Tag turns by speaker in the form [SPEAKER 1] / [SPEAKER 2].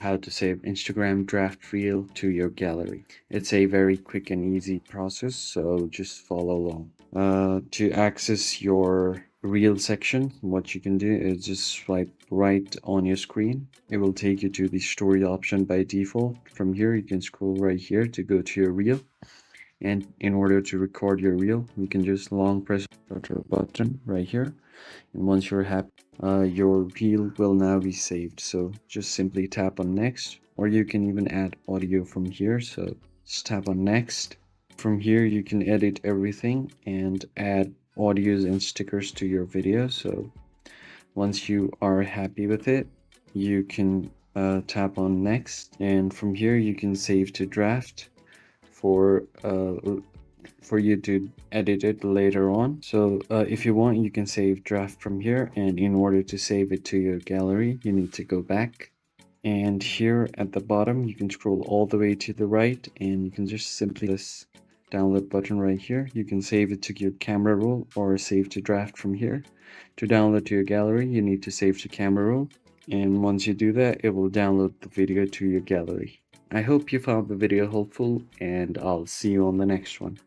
[SPEAKER 1] how to save Instagram draft reel to your gallery. It's a very quick and easy process, so just follow along. To access your reel section, what you can do is just swipe right on your screen. It will take you to the story option by default. From here, you can scroll right here to go to your reel. And in order to record your reel, you can just long press the button right here. And once you're happy, your reel will now be saved. So just simply tap on next, or you can even add audio from here. So just tap on next. From here, you can edit everything and add audios and stickers to your video. So once you are happy with it, you can tap on next. And from here, you can save to draft for you to edit it later on. So if you want, you can save draft from here, and in order to save it to your gallery, you need to go back. And here at the bottom, you can scroll all the way to the right, and you can just simply this download button right here. You can save it to your camera roll or save to draft from here. To download to your gallery, you need to save to camera roll, and once you do that, it will download the video to your gallery. I hope you found the video helpful, and I'll see you on the next one.